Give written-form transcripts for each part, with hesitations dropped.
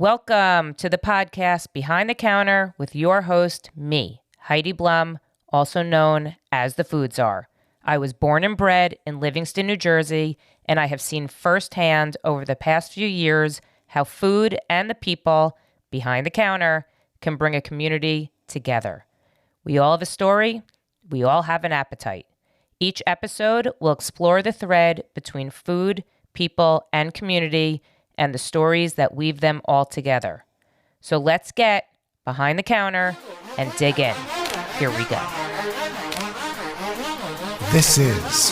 Welcome to the podcast Behind the Counter with your host, me, Heidi Blum, also known as the Food Czar. I was born and bred in Livingston, New Jersey, and I have seen firsthand over the past few years how food and the people behind the counter can bring a community together. We all have a story. We all have an appetite. Each episode will explore the thread between food, people, and community, and the stories that weave them all together. So let's get behind the counter and dig in. Here we go. This is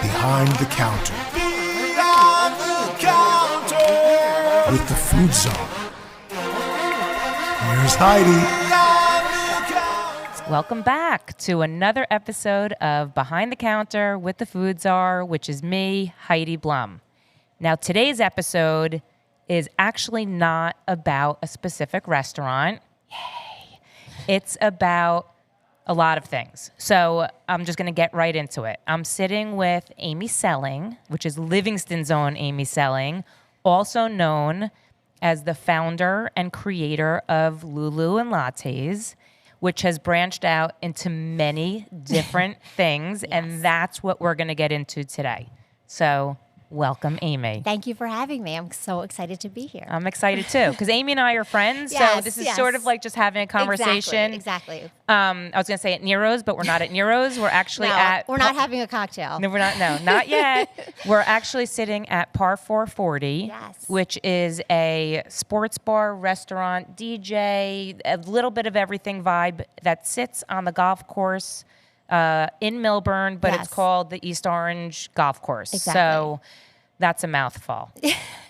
Behind the Counter. Behind the Counter. With the Food Czar. Here's Heidi. Welcome back to another episode of Behind the Counter with the Food Czar, which is me, Heidi Blum. Now, today's episode is actually not about a specific restaurant. Yay. It's about a lot of things. So I'm just going to get right into it. I'm sitting with Amy Selling, which is Livingston's own Amy Selling, also known as the founder and creator of Lulu and Lattes, which has branched out into many different things. Yes. And that's what we're going to get into today. So welcome, Amy. Thank you for having me. I'm so excited to be here. I'm excited too, because Amy and I are friends. So Yes, this is yes. sort of like just having a conversation. Exactly. I was going to say at Nero's, but we're not at Nero's. We're actually at... we're not having a cocktail. No, we're not. No, not yet. We're actually sitting at Par 440, Yes. which is a sports bar, restaurant, DJ, a little bit of everything vibe that sits on the golf course in Milburn, but Yes. it's called the East Orange Golf Course. Exactly. So that's a mouthful.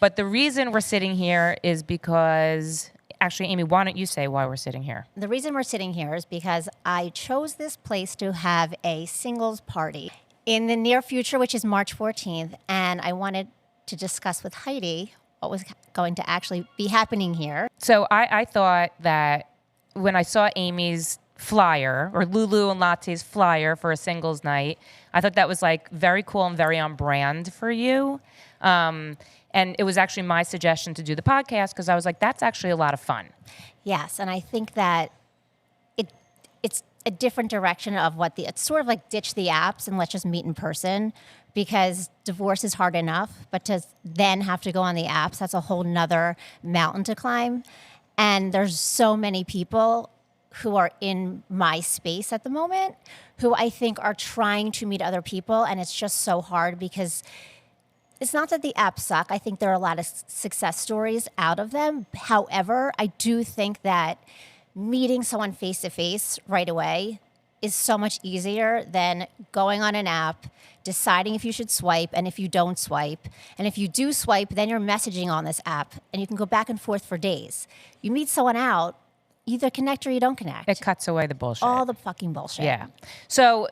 But the reason we're sitting here is because... Actually, Amy, why don't you say why we're sitting here? The reason we're sitting here is because I chose this place to have a singles party in the near future, which is March 14th. And I wanted to discuss with Heidi what was going to actually be happening here. So I thought that when I saw Amy's flyer, or Lulu and Latte's flyer for a singles night, I thought that was like very cool and very on brand for you. And it was actually my suggestion to do the podcast because I was like, that's actually a lot of fun. Yes, and I think that it's a different direction of it's sort of like ditch the apps and let's just meet in person, because divorce is hard enough, but to then have to go on the apps, that's a whole nother mountain to climb. And there's so many people who are in my space at the moment who I think are trying to meet other people, and it's just so hard because it's not that the apps suck. I think there are a lot of success stories out of them. However, I do think that meeting someone face-to-face right away is so much easier than going on an app, deciding if you should swipe, and if you don't swipe. And if you do swipe, then you're messaging on this app, and you can go back and forth for days. You meet someone out, you either connect or you don't connect. It cuts away the bullshit. All the fucking bullshit. Yeah. So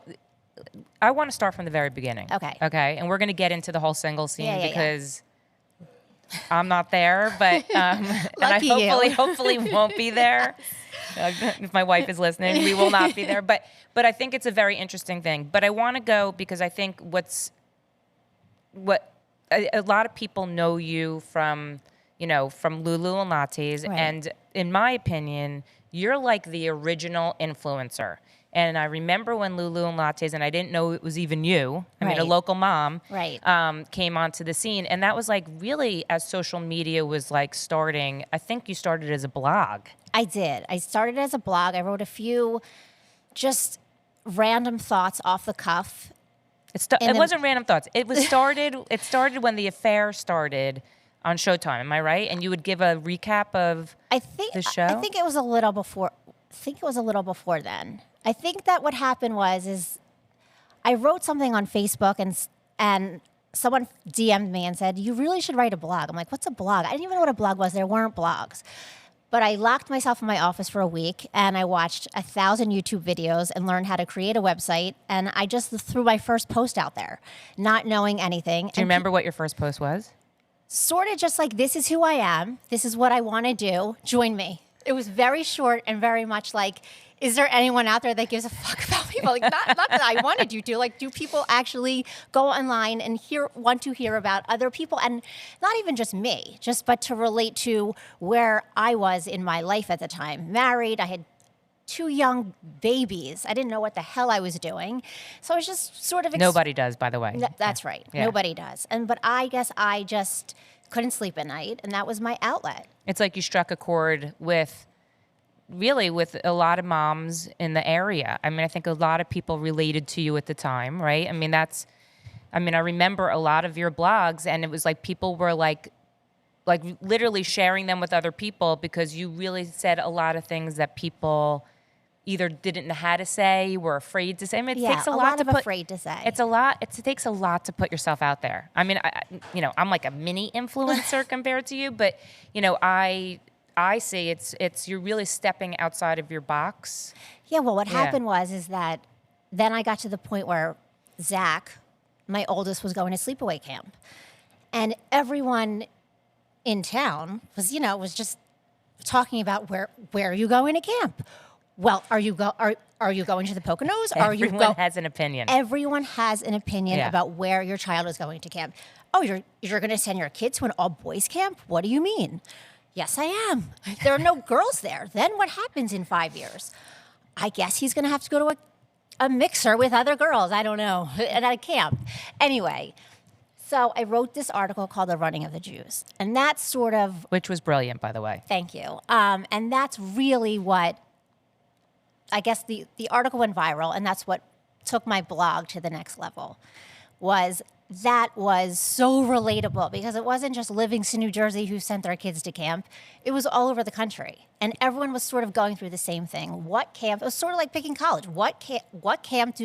I want to start from the very beginning. Okay. Okay. And we're going to get into the whole single scene Yeah. because I'm not there, but and Lucky I you. hopefully won't be there. If my wife is listening, we will not be there. But I think it's a very interesting thing. But I want to go because I think what a lot of people know you from Lulu and Lattes, Right. and in my opinion, you're like the original influencer. And I remember when Lulu and Lattes, and I didn't know it was even you. I mean, a Right. local mom Right. came onto the scene. And that was like really as social media was like starting. I think you started as a blog. I did. I started as a blog. I wrote a few just random thoughts off the cuff. It wasn't random thoughts. It started when the affair started on Showtime. Am I right? And you would give a recap of the show? I think it was a little before then. I think that what happened is I wrote something on Facebook and someone DM'd me and said, "You really should write a blog." I'm like, "What's a blog?" I didn't even know what a blog was. There weren't blogs. But I locked myself in my office for a week and I watched 1,000 YouTube videos and learned how to create a website. And I just threw my first post out there, not knowing anything. Do you remember what your first post was? Sort of just like, this is who I am. This is what I want to do. Join me. It was very short and very much like, is there anyone out there that gives a fuck about people, like, not that I wanted you to, like, do people actually go online and want to hear about other people, and not even just me, but to relate to where I was in my life at the time. Married, I had 2 young babies. I didn't know what the hell I was doing. So I was just sort of... Nobody does, by the way. That's right. Yeah. Nobody does. But I guess I just couldn't sleep at night, and that was my outlet. It's like you struck a chord with a lot of moms in the area. I mean, I think a lot of people related to you at the time, right? I mean, I remember a lot of your blogs, and it was like people were like literally sharing them with other people because you really said a lot of things that people either didn't know how to say, were afraid to say. I mean, it takes a lot to afraid to say. It's a lot. It takes a lot to put yourself out there. I mean, I'm like a mini influencer compared to you, but I see it's you're really stepping outside of your box. Yeah. Well, what happened is that then I got to the point where Zach, my oldest, was going to sleepaway camp, and everyone in town was just talking about where are you going to camp? Well, are you going to the Poconos? Everyone has an opinion. Everyone has an opinion about where your child is going to camp. Oh, you're going to send your kids to an all-boys camp? What do you mean? Yes, I am. There are no girls there. Then what happens in 5 years? I guess he's going to have to go to a mixer with other girls. I don't know, at a camp. Anyway, so I wrote this article called The Running of the Jews. And that's sort of... Which was brilliant, by the way. Thank you. And that's really what... I guess the article went viral, and that's what took my blog to the next level, was so relatable because it wasn't just Livingston, New Jersey who sent their kids to camp. It was all over the country, and everyone was sort of going through the same thing. What camp? It was sort of like picking college. What camp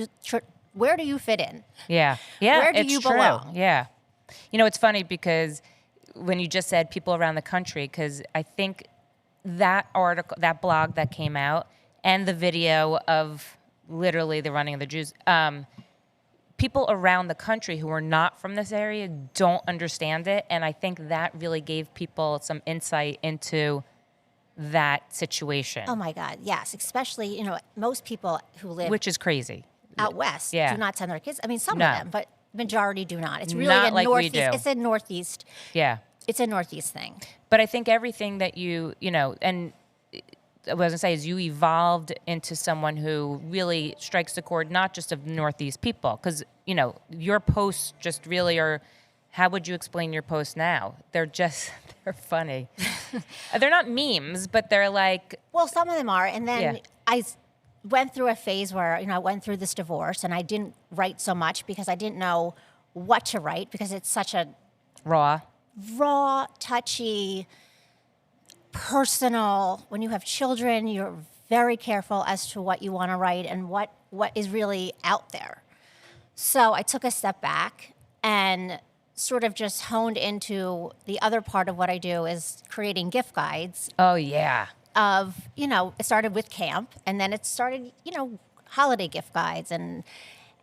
where do you fit in? Yeah. Where do you belong? True. Yeah. It's funny because when you just said people around the country, because I think that article, that blog that came out, and the video of literally the running of the Jews, people around the country who are not from this area don't understand it. And I think that really gave people some insight into that situation. Oh, my God. Yes. Especially, most people who live... Which is crazy. Out west do not send their kids. I mean, some No. of them, but majority do not. It's really Not a like we Northeast. do. It's a Northeast. Yeah. It's a Northeast thing. But I think everything that and I was going to say is you evolved into someone who really strikes the chord, not just of Northeast people, because, your posts just really are, how would you explain your posts now? They're funny. They're not memes, but they're like... Well, some of them are. And then I went through a phase where, I went through this divorce and I didn't write so much because I didn't know what to write because it's such a... Raw, touchy... personal. When you have children, you're very careful as to what you want to write and what is really out there. So I took a step back and sort of just honed into the other part of what I do is creating gift guides. Oh, yeah. It started with camp, and then it started, holiday gift guides and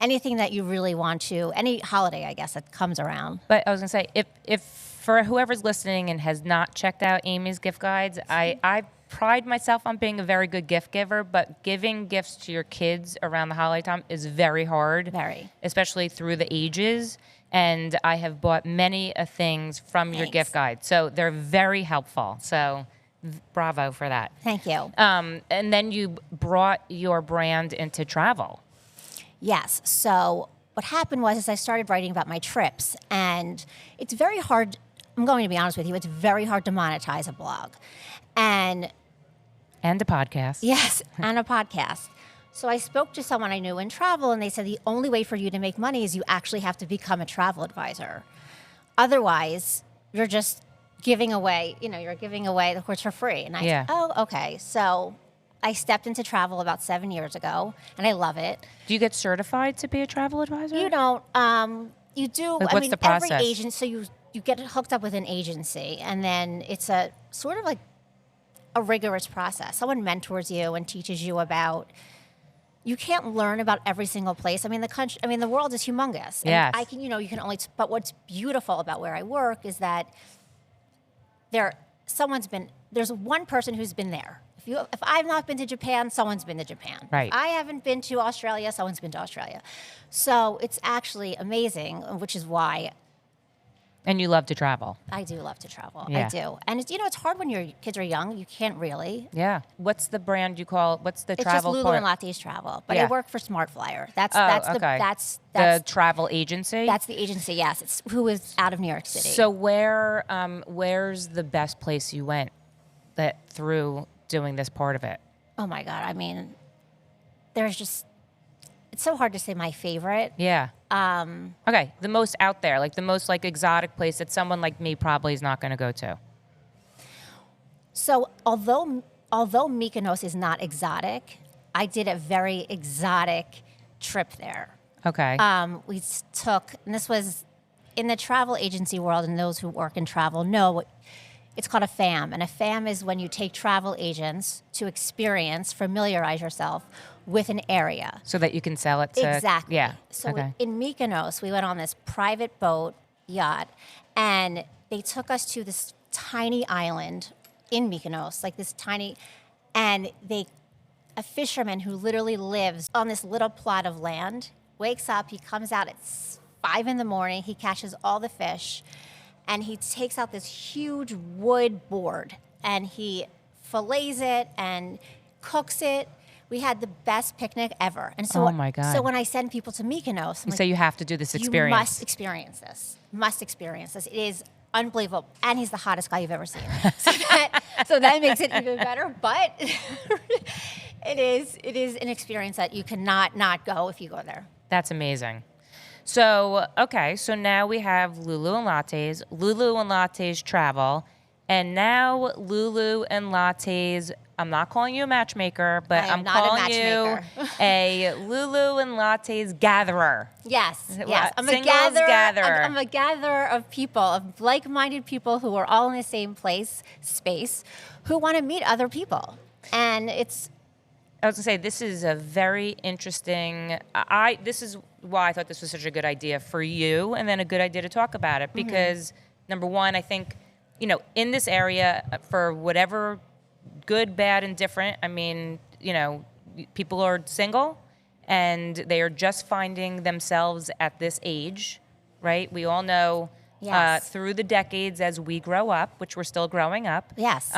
anything that you really want to, any holiday, I guess, that comes around. But I was going to say, if for whoever's listening and has not checked out Amy's gift guides, I pride myself on being a very good gift giver, but giving gifts to your kids around the holiday time is very hard. Very. Especially through the ages. And I have bought many things from your gift guide. So they're very helpful. So bravo for that. Thank you. And then you brought your brand into travel. Yes. So what happened was I started writing about my trips, and it's very hard. I'm going to be honest with you. It's very hard to monetize a blog. And a podcast. Yes, and a podcast. So I spoke to someone I knew in travel, and they said the only way for you to make money is you actually have to become a travel advisor. Otherwise, you're just giving away, you're giving away the course for free. And I said, oh, okay. So I stepped into travel about 7 years ago, and I love it. Do you get certified to be a travel advisor? You don't. You do. Like, what's the process? Every agent, so you get hooked up with an agency, and then it's a sort of like a rigorous process. Someone mentors you and teaches you about. You can't learn about every single place. I mean, the world is humongous. And yes. I can, you can only. But what's beautiful about where I work is that there's one person who's been there If I've not been to Japan, someone's been to Japan. Right. If I haven't been to Australia, someone's been to Australia. So it's actually amazing, which is why And you love to travel. I do love to travel. Yeah. I do. And it's hard when your kids are young. You can't really. Yeah. What's the brand you call? What's the It's travel? just Lulu and Lattes Travel, but Yeah. I work for Smart Flyer. That's okay. The travel agency. That's the agency. Yes, it's who is out of New York City. So where's the best place you went that through doing this part of it? oh my God, I mean, it's so hard to say my favorite. Yeah. Okay, the most out there, like the most like exotic place that someone like me probably is not going to go to. So although Mykonos is not exotic, I did a very exotic trip there. Okay. We took, and this was in the travel agency world, and those who work in travel know it's called a FAM. And a FAM is when you take travel agents to familiarize yourself with an area. So that you can sell it to... Exactly. Yeah. So okay. in Mykonos, we went on this private boat yacht, and they took us to this tiny island in Mykonos, like this tiny, and a fisherman who literally lives on this little plot of land wakes up, he comes out at 5 a.m, he catches all the fish, and he takes out this huge wood board, and he fillets it and cooks it. We had the best picnic ever. And so, Oh my God. So when I send people to Mykonos, I'm So you have to do this experience. you must experience this. Must experience this. It is unbelievable. And he's the hottest guy you've ever seen. So that makes it even better. But it is an experience that you cannot not go if you go there. That's amazing. So, okay, so now we have Lulu and Lattes travel, and now Lulu and Lattes, I'm not calling you a matchmaker, but I am I'm not a calling you matchmaker. a Lulu and Lattes gatherer. Yes. I'm Singles gatherer. I'm a gatherer of people, of like-minded people who are all in the same space, who want to meet other people. And I was going to say, this is a very interesting, this is why I thought this was such a good idea for you, and then a good idea to talk about it, because number one, I think, in this area, for whatever good, bad, and different, I mean, people are single, and they are just finding themselves at this age, right? We all know Yes. through the decades as we grow up, which we're still growing up, Yes.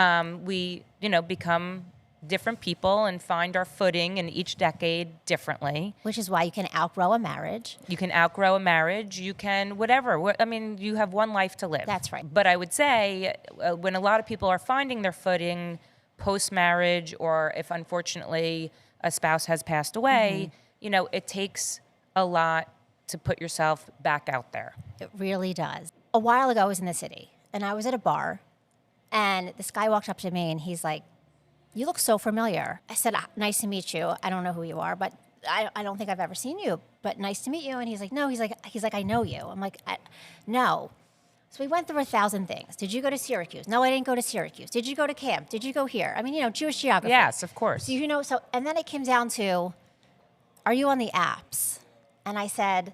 we, become different people and find our footing in each decade differently. which is why you can outgrow a marriage. You can outgrow a marriage. You can whatever. I mean, you have one life to live. That's right. But I would say when a lot of people are finding their footing post-marriage, or if unfortunately a spouse has passed away, it takes a lot to put yourself back out there. It really does. A while ago, I was in the city, and I was at a bar, and this guy walked up to me, and he's like, "You look so familiar." I said, "Nice to meet you. I don't know who you are, but I don't think I've ever seen you, but nice to meet you." And he's like, "No." He's like, "I know you." I'm like, "No." So we went through 1,000 things. Did you go to Syracuse? No, I didn't go to Syracuse. Did you go to camp? Did you go here? I mean, Jewish geography. Yes, of course. So, and then it came down to, are you on the apps? And I said,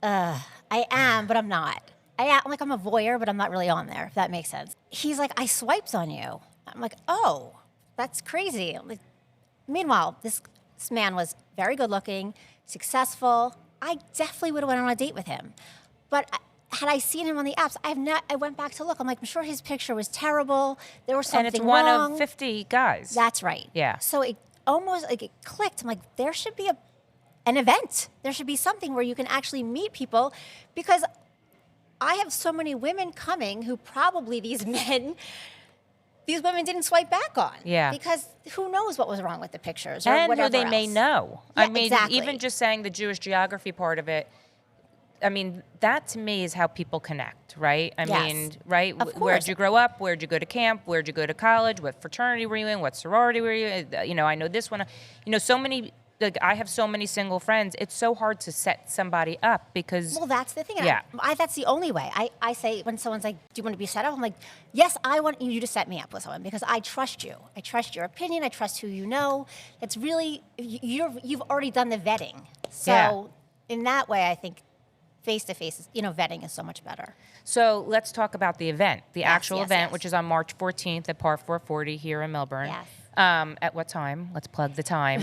I am, but I'm not. I'm a voyeur, but I'm not really on there, if that makes sense. He's like, "I swiped on you." I'm like, "Oh, that's crazy." Meanwhile, this man was very good looking, successful. I definitely would have went on a date with him. But had I seen him on the apps, I went back to look. I'm like, I'm sure his picture was terrible. There was something And it's wrong. one of 50 guys. That's right. Yeah. So it almost it clicked. I'm like, there should be an event. There should be something where you can actually meet people, because I have so many women coming who probably these women didn't swipe back on. Yeah. Because who knows what was wrong with the pictures or and whatever who they may else. know. Yeah, I mean, exactly. even just saying the Jewish geography part of it, I mean, that to me is how people connect, right? I Yes. mean, right? Of Where'd course. you grow up? Where'd you go to camp? Where'd you go to college? What fraternity were you in? What sorority were you in? I know this one. So many, I have so many single friends. It's so hard to set somebody up because... Well, that's the thing. Yeah. That's the only way. I say when someone's like, "Do you want to be set up?" I'm like, "Yes, I want you to set me up with someone, because I trust you. I trust your opinion. I trust who you know. It's really, you've already done the vetting. So Yeah. in that way, I think face-to-face, vetting is so much better." So let's talk about the event, the actual yes, event, yes. which is on March 14th at Par 440 here in Melbourne. Yes. At what time? Let's plug the time.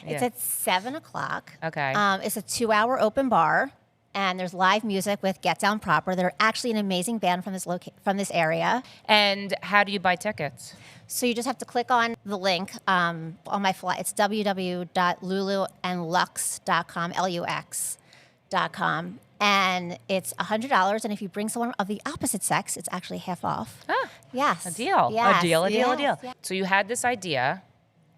It's at 7:00. Okay. It's a 2-hour open bar, and there's live music with Get Down Proper. They're actually an amazing band from this area. And how do you buy tickets? So you just have to click on the link on my flight. It's www.luluandlux.com, Lux.com. And it's $100. And if you bring someone of the opposite sex, it's actually half off. Ah, Yes. a deal. Yes. A deal, a deal, a Yes. deal. So you had this idea,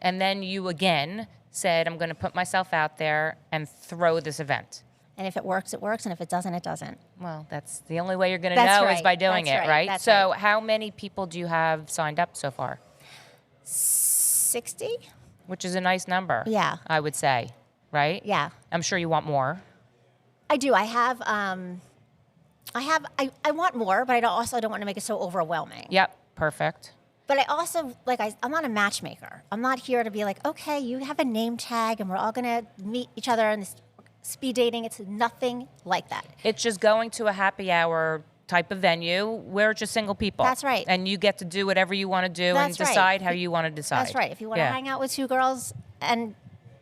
and then you again said, I'm going to put myself out there and throw this event. And if it works, it works. And if it doesn't, it doesn't. Well, that's the only way you're going to That's know is right. by doing That's it, right. right? That's So right. how many people do you have signed up so far? 60? Which is a nice number. Yeah. I would say, right? Yeah. I'm sure you want more. I do. I want more, but I also don't want to make it so overwhelming. Yep, perfect. But I also, I'm not a matchmaker. I'm not here to be like, okay, you have a name tag and we're all going to meet each other and speed dating. It's nothing like that. It's just going to a happy hour type of venue where it's just single people. That's right. And you get to do whatever you want to do and That's right. decide how you want to decide. That's right. If you want to hang out with two girls and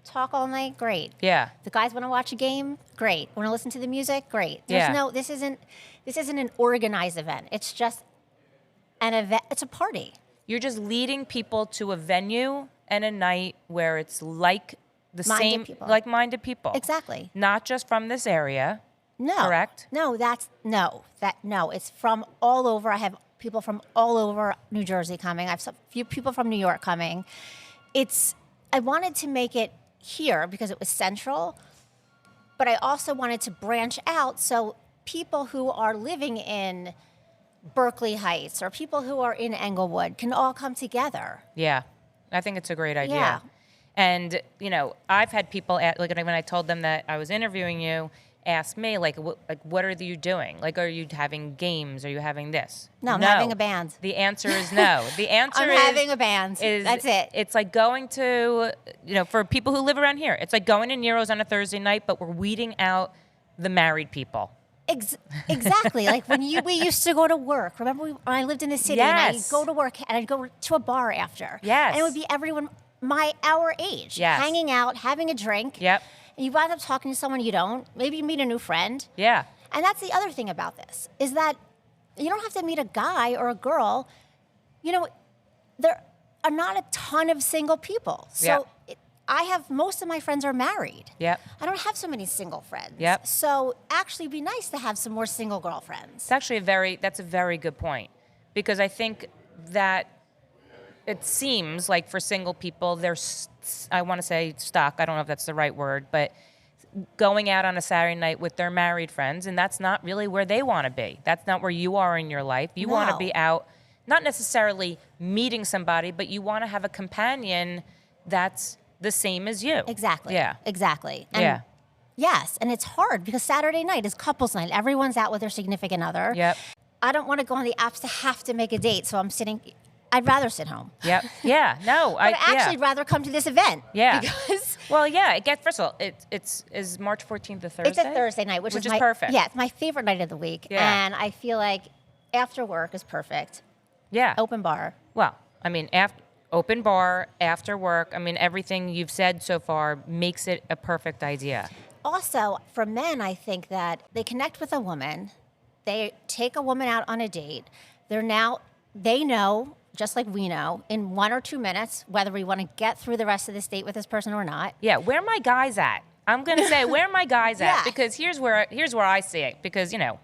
talk all night, great. Yeah. The guys want to watch a game, great. Want to listen to the music, great. This isn't an organized event. It's just an event. It's a party. You're just leading people to a venue and a night where it's like Minded people. like-minded people. Exactly. Not just from this area. No. Correct? No, it's from all over. I have people from all over New Jersey coming. I have a few people from New York coming. I wanted to make it here because it was central, but I also wanted to branch out so people who are living in Berkeley Heights or people who are in Englewood can all come together. Yeah. I think it's a great idea. Yeah. And, I've had people, when I told them that I was interviewing you, ask me, what are you doing? Are you having games? Are you having this? No, I'm having a band. The answer is no. The answer I'm having a band. That's it. It's like going to, for people who live around here, it's like going to Nero's on a Thursday night, but we're weeding out the married people. Exactly. Like when we used to go to work. Remember when I lived in the city and I'd Yes. go to work and I'd go to a bar after. Yes. And it would be everyone our age. Yes. Hanging out, having a drink. Yep. And you wind up talking to someone you don't. Maybe you meet a new friend. Yeah. And that's the other thing about this, is that you don't have to meet a guy or a girl. There are not a ton of single people. So most of my friends are married. Yep. I don't have so many single friends. Yep. So actually it'd be nice to have some more single girlfriends. It's actually that's a very good point, because I think that it seems like for single people, they're, I want to say stuck. I don't know if that's the right word, but going out on a Saturday night with their married friends, and that's not really where they want to be. That's not where you are in your life. You want to No. be out, not necessarily meeting somebody, but you want to have a companion that's the same as you. Exactly. Yeah. Exactly. And Yeah. yes, and it's hard because Saturday night is couples night. Everyone's out with their significant other. Yep. I don't want to go on the apps to have to make a date, so I'd rather sit home. Yep. Yeah. No. But I'd actually rather come to this event. Yeah. Because Well, yeah. First of all, is March 14th a Thursday? it's a Thursday night, which is perfect. Yeah, it's my favorite night of the week. Yeah. And I feel like after work is perfect. Yeah. Open bar. Well, I mean, open bar, after work. I mean, everything you've said so far makes it a perfect idea. Also, for men, I think that they connect with a woman. They take a woman out on a date. They know, just like we know, in 1 or 2 minutes, whether we want to get through the rest of this date with this person or not. Yeah, where are my guys at? I'm going to say, where are my guys at? Yeah. Because here's where I see it. Because, I'm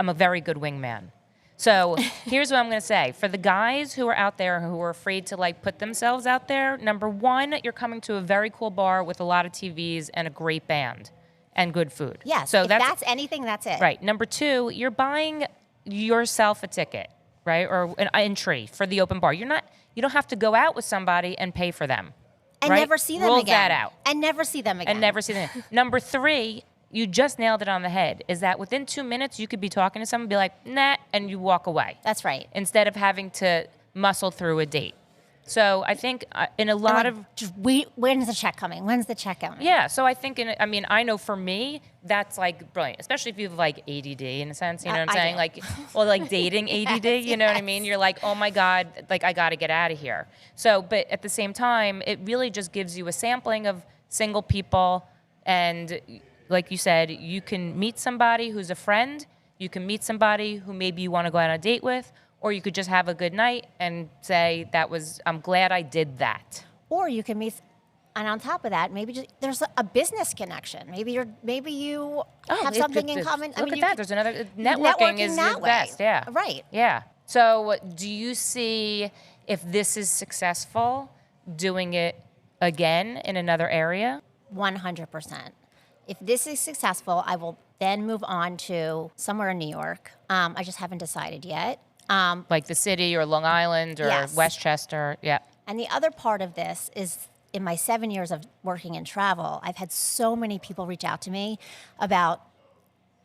a very good wingman. So here's what I'm going to say. For the guys who are out there who are afraid to put themselves out there, number one, you're coming to a very cool bar with a lot of TVs and a great band and good food. Yes, So if that's anything, that's it. Right. Number two, you're buying yourself a ticket, right? Or an entry for the open bar. You don't have to go out with somebody and pay for them. And right? never see them Rules again. that out. And never see them again. And never see them. Number three, you just nailed it on the head, is that within 2 minutes, you could be talking to someone, be like, nah, and you walk away. That's right. Instead of having to muscle through a date. So I think in a lot of when's the check coming? When's the check coming? yeah. So I think I know for me that's like brilliant, especially if you have like ADD in a sense. You know what I'm saying? do. Like, well, like dating ADD. You know what I mean? You're like, oh my god, like I got to get out of here. So, but at the same time, it really just gives you a sampling of single people, and like you said, you can meet somebody who's a friend. You can meet somebody who maybe you want to go on a date with. Or you could just have a good night and say I'm glad I did that. Or you can meet, and on top of that, maybe there's a business connection. Maybe you have something in common. Look at that. There's another networking is the best. Yeah. Right. Yeah. So do you see if this is successful, doing it again in another area? 100%. If this is successful, I will then move on to somewhere in New York. I just haven't decided yet. Like the city or Long Island or yes. Westchester. Yeah. And the other part of this is in my 7 years of working in travel, I've had so many people reach out to me about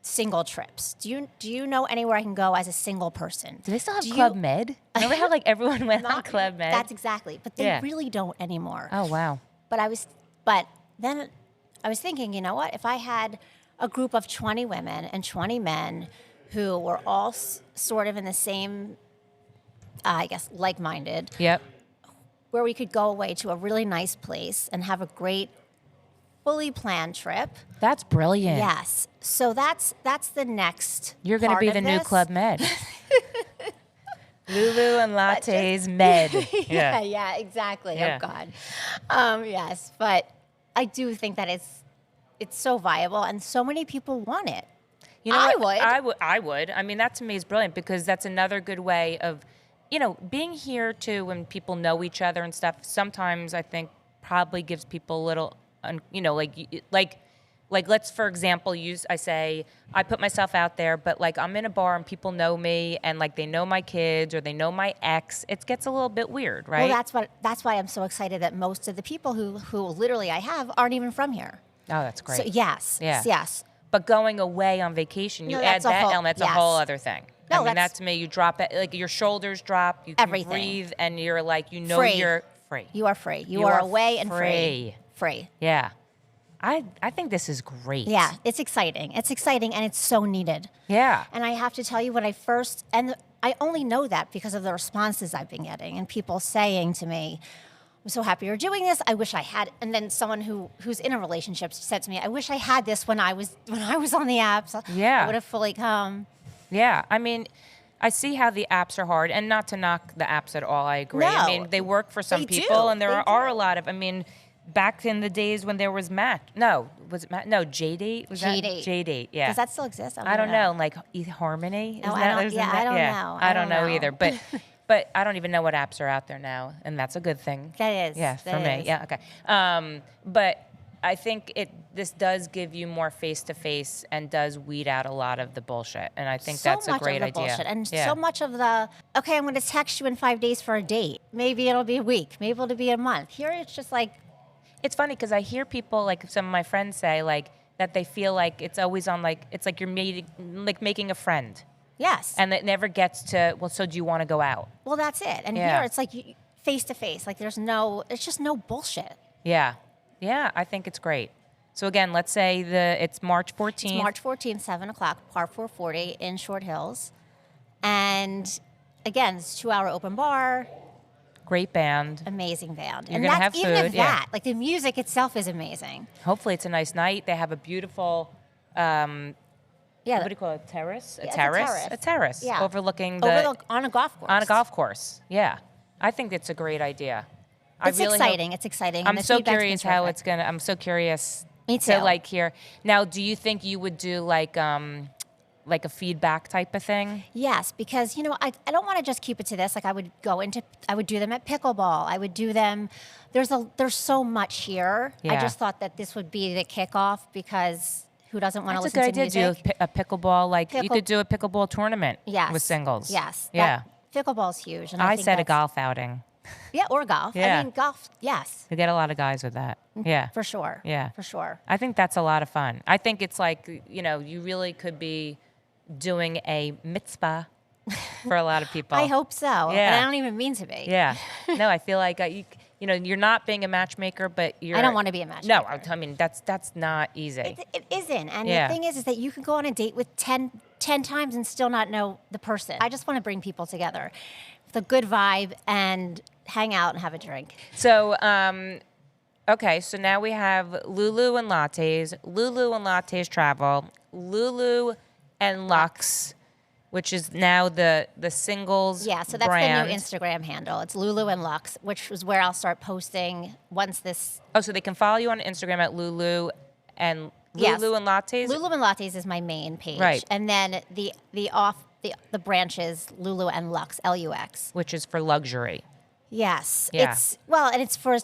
single trips. Do you know anywhere I can go as a single person? Do they still have Club Med? Remember how like everyone went on Club Med? That's exactly. But they really don't anymore. Oh, wow. But then I was thinking, you know what? If I had a group of 20 women and 20 men who were all sort of in the same, I guess, like-minded. Yep. Where we could go away to a really nice place and have a great, fully planned trip. That's brilliant. Yes. So that's the next. You're going to be the new Club Med. Lulu and Lattes Med. Yeah, exactly. Yeah. Oh God. Yes, but I do think that it's so viable and so many people want it. You know I would. I mean, that to me is brilliant because that's another good way of, being here too when people know each other and stuff. Sometimes I think probably gives people a little, like let's for example I put myself out there, but like I'm in a bar and people know me and like they know my kids or they know my ex. It gets a little bit weird, right? Well, that's why I'm so excited that most of the people who literally I have aren't even from here. Oh, that's great. So yes. But going away on vacation, you add that element. That's a whole other thing. No, that to me, you drop it, like your shoulders drop, you can everything. Breathe, and you're like, free. You're free. You are free. You are away and free. Free. Yeah. I think this is great. Yeah, it's exciting. It's exciting, and it's so needed. Yeah. And I have to tell you, and I only know that because of the responses I've been getting and people saying to me, I'm so happy you're doing this. I wish I had. And then someone who's in a relationship said to me, I wish I had this when I was on the apps. Yeah. I would have fully come. Yeah. I mean, I see how the apps are hard, and not to knock the apps at all. I agree. No, I mean, they work for some people, and there are a lot of. I mean, back in the days when there was was it Matt? No, J-Date? Was J-Date. that J-Date? Yeah. Does that still exist? I don't know. Like Harmony? No, I don't know. I don't know either. But I don't even know what apps are out there now, and that's a good thing. That is. Yeah, for me. Yeah, okay. But I think this does give you more face-to-face and does weed out a lot of the bullshit, and I think that's a great idea. Bullshit and so much of the, okay, I'm going to text you in 5 days for a date. Maybe it'll be a week. Maybe it'll be a month. Here it's just like. It's funny because I hear people, like some of my friends say, like, that they feel like it's always on, like, it's like you're making a friend. Yes. And it never gets to, well, so do you want to go out? Well, that's it. And here it's like face to face. Like it's just no bullshit. Yeah. Yeah, I think it's great. So again, let's say it's March 14th. It's March 14th, 7 o'clock, Park 440 in Short Hills. And again, it's a 2-hour open bar. Great band. Amazing band. You're going to have food. Even like the music itself is amazing. Hopefully it's a nice night. They have a beautiful... what do you call it? Terrace? Yeah, a terrace. Yeah. Overlooking on a golf course. On a golf course. Yeah. I think it's a great idea. It's exciting. It's exciting. I'm so curious how it's going to... I'm so curious to like hear. Now, do you think you would do like a feedback type of thing? Yes, because, I don't want to just keep it to this. Like I would do them at pickleball. I would do them. There's so much here. Yeah. I just thought that this would be the kickoff because... Who doesn't want to listen to music? That's a good idea. Do a pickleball, you could do a pickleball tournament with singles. Yes. Yeah. Pickleball's huge. And I said a golf outing. Yeah, or golf. Yeah. I mean, golf, yes. We get a lot of guys with that. Yeah. For sure. Yeah. For sure. I think that's a lot of fun. I think it's like, you really could be doing a mitzvah for a lot of people. I hope so. Yeah. And I don't even mean to be. Yeah. No, I feel like you're not being a matchmaker, but you're. I don't want to be a matchmaker. No, I mean that's not easy. It isn't. And Yeah. the thing is that you can go on a date with 10 times and still not know the person. I just want to bring people together with a good vibe and hang out and have a drink. So, okay, so now we have Lulu and Lattes, Lulu and Lattes Travel, Lulu and Lux, which is now the singles Yeah, so that's brand. the new Instagram handle. It's Lulu and Lux, which is where I'll start posting once this. Oh, so they can follow you on Instagram at Lulu and Yes. Lulu and Lattes? Lulu and Lattes is my main page. Right. And then the branches, Lulu and Lux, Lux. Which is for luxury. Yes. Yeah. And it's for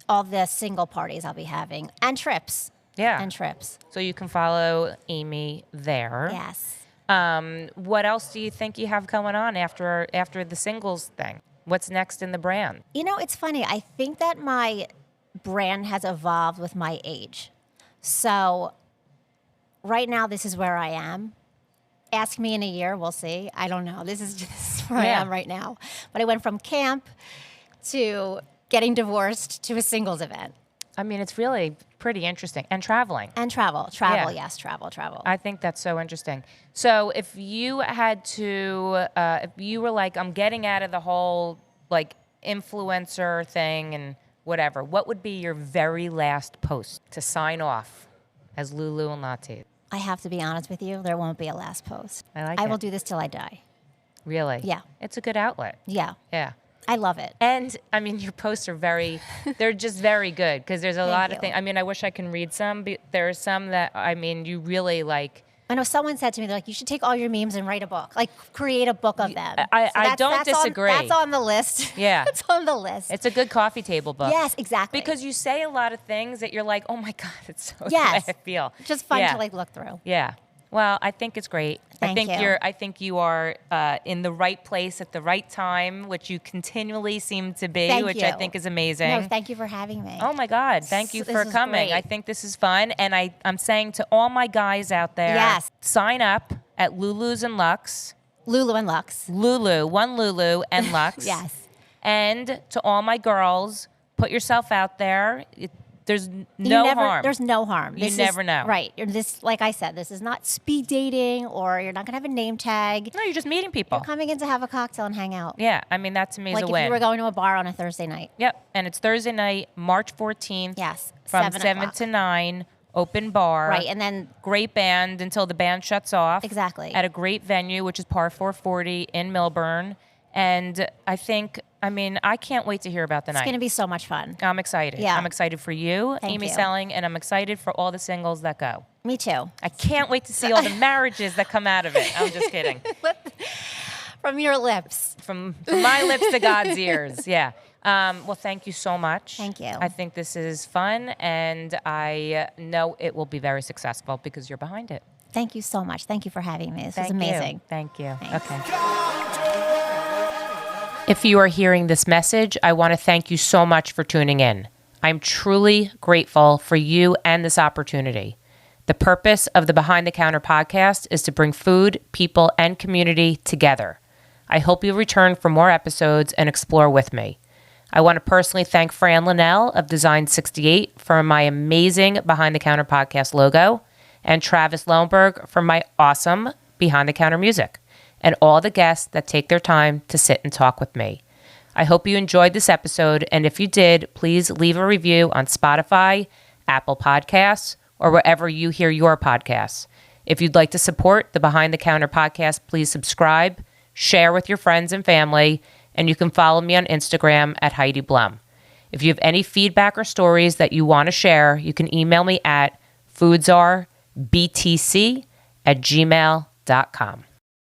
all the single parties I'll be having and trips. Yeah. And trips. So you can follow Amy there. Yes. What else do you think you have going on after the singles thing? What's next in the brand? You know, it's funny. I think that my brand has evolved with my age. So right now, this is where I am. Ask me in a year, we'll see. I don't know. This is where I am right now. But I went from camp to getting divorced to a singles event. I mean, it's really pretty interesting. And traveling. And travel. Yeah. Yes, travel. I think that's so interesting. So if you had to, if you were like, I'm getting out of the whole like influencer thing and whatever, what would be your very last post to sign off as Lulu and Latte? I have to be honest with you. There won't be a last post. I like I it. will do this till I die. Really? Yeah. It's a good outlet. Yeah. Yeah. I love it. And I mean, your posts are they're just very good because there's a lot of you. things. I mean, I wish I can read some, but there are some that, I mean, you really like. I know someone said to me, they're like, you should take all your memes and write a book, like create a book of them. I don't disagree. That's on the list. Yeah. It's on the list. It's a good coffee table book. Yes, exactly. Because you say a lot of things that you're like, oh my God, it's so Yes. I feel. Just fun Yeah. to like look through. Yeah. Well, I think it's great. Thank you. I think you are in the right place at the right time, which you continually seem to be, Thank which I you. think is amazing. No, thank you for having me. Oh my God, thank you This for is coming. great. I think this is fun. And I'm saying to all my guys out there, Yes. sign up at Lulu's and Lux. Lulu and Lux. Lulu, one Lulu and Lux. Yes. And to all my girls, put yourself out there. There's no harm. There's no harm. You never know. Right. Like I said, this is not speed dating or you're not going to have a name tag. No, you're just meeting people. You're coming in to have a cocktail and hang out. Yeah, I mean, that to me is Like a if win. you were going to a bar on a Thursday night. Yep, and it's Thursday night, March 14th. Yes. From 7 7 o'clock. to 9, open bar. Right. And then Great band until the band shuts off. Exactly. At a great venue, which is Par 440 in Millburn. And I can't wait to hear about the it's night. going to be so much fun. I'm excited. Yeah. I'm excited for you, Thank Amy you. Selling, and I'm excited for all the singles that go. Me too. I can't wait to see all the marriages that come out of it. I'm just kidding. From your lips. From my lips to God's ears. Yeah. Well, thank you so much. Thank you. I think this is fun, and I know it will be very successful because you're behind it. Thank you so much. Thank you for having me. This was Thank you. amazing. Thank you. Thanks. Okay. If you are hearing this message, I want to thank you so much for tuning in. I'm truly grateful for you and this opportunity. The purpose of the Behind the Counter podcast is to bring food, people, and community together. I hope you'll return for more episodes and explore with me. I want to personally thank Fran Linnell of Design 68 for my amazing Behind the Counter podcast logo, and Travis Lohnberg for my awesome Behind the Counter music, and all the guests that take their time to sit and talk with me. I hope you enjoyed this episode, and if you did, please leave a review on Spotify, Apple Podcasts, or wherever you hear your podcasts. If you'd like to support the Behind the Counter podcast, please subscribe, share with your friends and family, and you can follow me on Instagram at Heidi Blum. If you have any feedback or stories that you want to share, you can email me at foodsarbtc@gmail.com.